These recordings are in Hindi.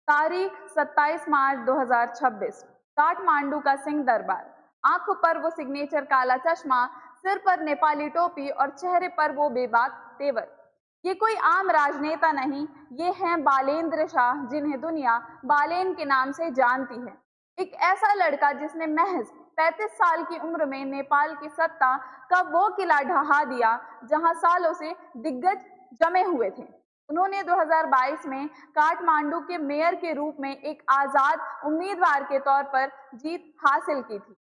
तारीख 27 मार्च 2026। काठमांडू का सिंह दरबार। आंखों पर वो सिग्नेचर काला चश्मा, सिर पर नेपाली टोपी और चेहरे पर वो बेबाक तेवर। ये कोई आम राजनेता नहीं, ये हैं बालेंद्र शाह, जिन्हें दुनिया बालेन के नाम से जानती है। एक ऐसा लड़का जिसने महज 35 साल की उम्र में नेपाल की सत्ता का वो किला ढहा दिया जहां सालों से दिग्गज जमे हुए थे। उन्होंने 2022 में काठमांडू के मेयर के रूप में एक आजाद उम्मीदवार के तौर पर जीत हासिल की थी।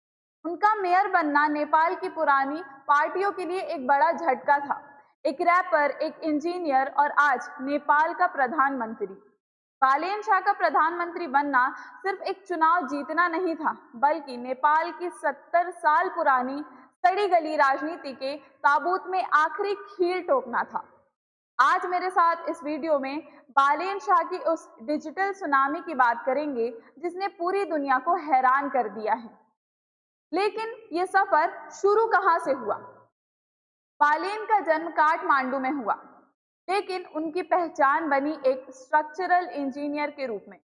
उनका मेयर बनना नेपाल की पुरानी पार्टियों के लिए एक बड़ा झटका था। एक रैपर, एक इंजीनियर और आज नेपाल का प्रधानमंत्री। बालेन शाह का प्रधानमंत्री बनना सिर्फ एक चुनाव जीतना नहीं था, बल्कि नेपाल की 70 साल पुरानी सड़ी गली राजनीति के ताबूत में आखिरी खील ठोकना था। आज मेरे साथ इस वीडियो में बालेन शाह की उस डिजिटल सुनामी की बात करेंगे जिसने पूरी दुनिया को हैरान कर दिया है। लेकिन ये सफर शुरू कहां से हुआ? बालेन का जन्म काठमांडू में हुआ, लेकिन उनकी पहचान बनी एक स्ट्रक्चरल इंजीनियर के रूप में।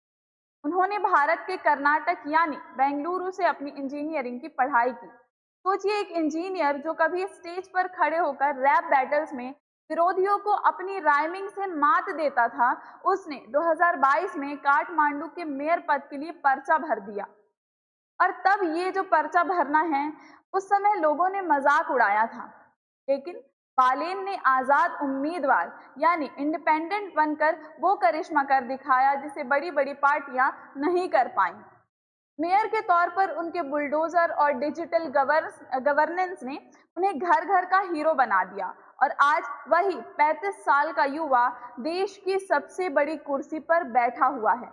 उन्होंने भारत के कर्नाटक यानी बेंगलुरु से अपनी इंजीनियरिंग की पढ़ाई की। सोचिए, एक इंजीनियर जो कभी स्टेज पर खड़े होकर रैप बैटल्स में विरोधियों को अपनी राइमिंग से मात देता था, उसने 2022 में काठमांडू के मेयर पद के लिए पर्चा भर दिया। और तब ये जो पर्चा भरना है, उस समय लोगों ने मजाक उड़ाया था, लेकिन बालेन ने आजाद उम्मीदवार यानी इंडिपेंडेंट बनकर वो करिश्मा कर दिखाया जिसे बड़ी बड़ी पार्टियां नहीं कर पाई। मेयर के तौर पर उनके बुलडोजर और डिजिटल गवर्नेंस ने उन्हें घर घर का हीरो बना दिया और आज वही 35 साल का युवा देश की सबसे बड़ी कुर्सी पर बैठा हुआ है।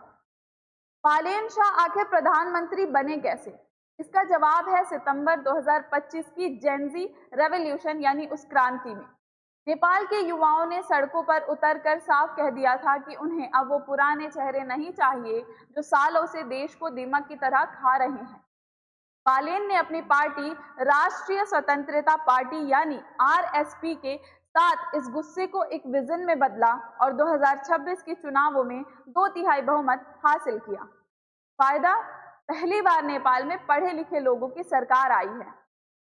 बालेन शाह आखिर प्रधानमंत्री बने कैसे? इसका जवाब है सितंबर 2025 की जेनजी रेवोल्यूशन यानी उस क्रांति में। नेपाल के युवाओं ने सड़कों पर उतरकर साफ कह दिया था कि उन्हें अब वो पुराने चेहरे नहीं चाहिए जो सालों से देश को दीमक की तरह खा रहे हैं। बालेन ने अपनी पार्टी राष्ट्रीय स्वतंत्रता पार्टी यानी आरएसपी के साथ इस गुस्से को एक विजन में बदला और 2026 के चुनावों में 2/3 बहुमत हासिल किया। फायदा, पहली बार नेपाल में पढ़े लिखे लोगों की सरकार आई है।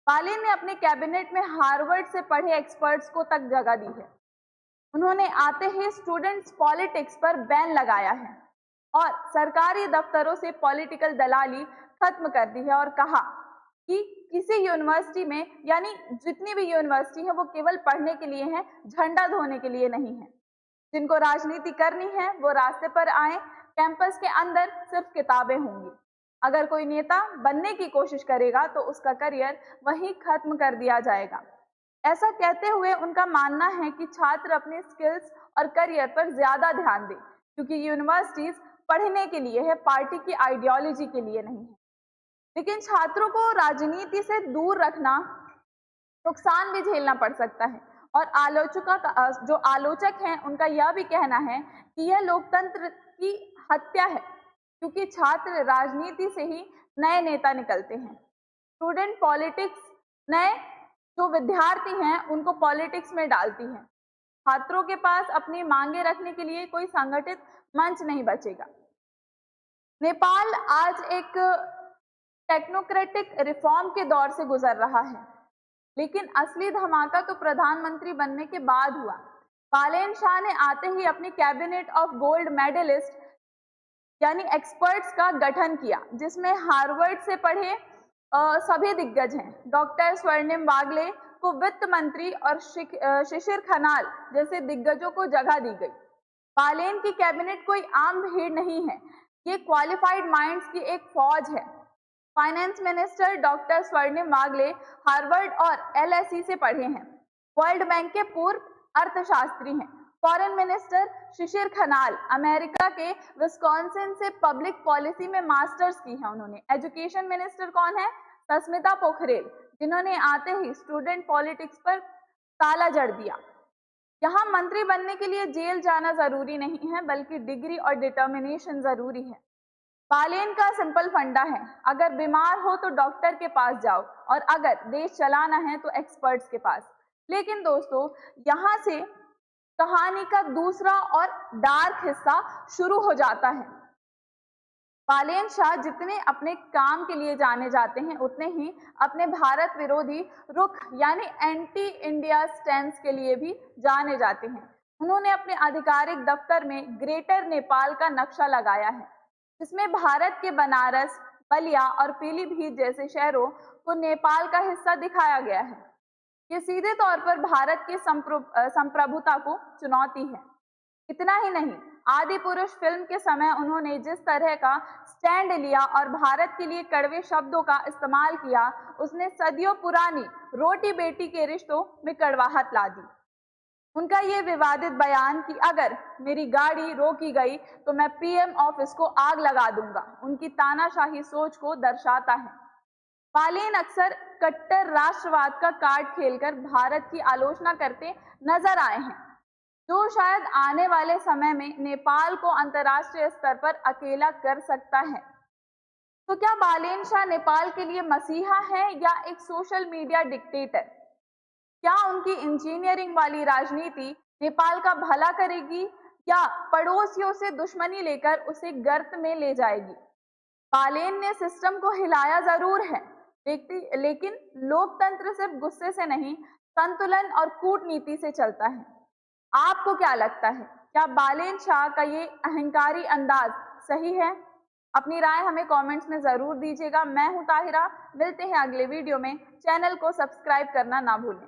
बालेन ने अपने कैबिनेट में हार्वर्ड से पढ़े एक्सपर्ट्स को तक जगह दी है। उन्होंने आते ही स्टूडेंट्स पॉलिटिक्स पर बैन लगाया है और सरकारी दफ्तरों से पॉलिटिकल दलाली खत्म कर दी है और कहा कि किसी यूनिवर्सिटी में यानी जितनी भी यूनिवर्सिटी है वो केवल पढ़ने के लिए है, झंडा धोने के लिए नहीं है। जिनको राजनीति करनी है वो रास्ते पर आए, कैंपस के अंदर सिर्फ किताबें होंगी। अगर कोई नेता बनने की कोशिश करेगा तो उसका करियर वहीं खत्म कर दिया जाएगा। ऐसा कहते हुए उनका मानना है कि छात्र अपने स्किल्स और करियर पर ज्यादा ध्यान दें, क्योंकि यूनिवर्सिटीज पढ़ने के लिए है, पार्टी की आइडियोलॉजी के लिए नहीं है। लेकिन छात्रों को राजनीति से दूर रखना नुकसान भी झेलना पड़ सकता है और जो आलोचक हैं उनका यह भी कहना है कि यह लोकतंत्र की हत्या है, क्योंकि छात्र राजनीति से ही नए नेता निकलते हैं। स्टूडेंट पॉलिटिक्स नए जो विद्यार्थी हैं उनको पॉलिटिक्स में डालती है। छात्रों के पास अपनी मांगे रखने के लिए कोई संगठित मंच नहीं बचेगा। नेपाल आज एक टेक्नोक्रेटिक रिफॉर्म के दौर से गुजर रहा है, लेकिन असली धमाका तो प्रधानमंत्री बनने के बाद हुआ। बालेन शाह ने आते ही अपनी कैबिनेट ऑफ गोल्ड मेडलिस्ट यानी एक्सपर्ट्स का गठन किया, जिसमें हार्वर्ड से पढ़े सभी दिग्गज हैं। डॉक्टर स्वर्णिम वागले को वित्त मंत्री और शिशिर खनाल जैसे दिग्गजों को जगह दी गई। बालेन की कैबिनेट कोई आम भीड़ नहीं है, ये क्वालिफाइड माइंड्स की एक फौज है। फाइनेंस मिनिस्टर डॉक्टर स्वर्णिम वागले हार्वर्ड और एलएसई से पढ़े हैं, वर्ल्ड बैंक के पूर्व अर्थशास्त्री हैं। फॉरेन मिनिस्टर शिशिर खनाल अमेरिका के विस्कॉन्सिन से पब्लिक पॉलिसी में मास्टर्स की है उन्होंने। एजुकेशन मिनिस्टर कौन है? सस्मिता पोखरेल, जिन्होंने आते ही स्टूडेंट पॉलिटिक्स पर ताला जड़ दिया। यहाँ मंत्री बनने के लिए जेल जाना जरूरी नहीं है, बल्कि डिग्री और डिटर्मिनेशन जरूरी है। बालेन का सिंपल फंडा है, अगर बीमार हो तो डॉक्टर के पास जाओ और अगर देश चलाना है तो एक्सपर्ट्स के पास। लेकिन दोस्तों, यहाँ से कहानी का दूसरा और डार्क हिस्सा शुरू हो जाता है। बालेन शाह जितने अपने काम के लिए जाने जाते हैं, उतने ही अपने भारत विरोधी रुख यानी एंटी इंडिया स्टैंस के लिए भी जाने जाते हैं। उन्होंने अपने आधिकारिक दफ्तर में ग्रेटर नेपाल का नक्शा लगाया है, जिसमें भारत के बनारस, बलिया और पीलीभीत जैसे शहरों को नेपाल का हिस्सा दिखाया गया है। ये सीधे तौर पर भारत की संप्रभुता को चुनौती है। इतना ही नहीं, आदि पुरुष फिल्म के समय उन्होंने जिस तरह का स्टैंड लिया और भारत के लिए कड़वे शब्दों का इस्तेमाल किया, उसने सदियों पुरानी रोटी बेटी के रिश्तों में कड़वाहट ला दी। उनका ये विवादित बयान कि अगर मेरी गाड़ी रोकी गई तो मैं पीएम ऑफिस को आग लगा दूंगा, उनकी तानाशाही सोच को दर्शाता है। बालेन अक्सर कट्टर राष्ट्रवाद का कार्ड खेलकर भारत की आलोचना करते नजर आए हैं, जो शायद आने वाले समय में नेपाल को अंतर्राष्ट्रीय स्तर पर अकेला कर सकता है। तो क्या बालेन शाह नेपाल के लिए मसीहा है या एक सोशल मीडिया डिक्टेटर? क्या उनकी इंजीनियरिंग वाली राजनीति नेपाल का भला करेगी या पड़ोसियों से दुश्मनी लेकर उसे गर्त में ले जाएगी? बालेन ने सिस्टम को हिलाया जरूर है, लेकिन लोकतंत्र सिर्फ गुस्से से नहीं, संतुलन और कूटनीति से चलता है। आपको क्या लगता है, क्या बालेन शाह का ये अहंकारी अंदाज सही है? अपनी राय हमें कमेंट्स में जरूर दीजिएगा। मैं हूं ताहिरा, मिलते हैं अगले वीडियो में। चैनल को सब्सक्राइब करना ना भूलें।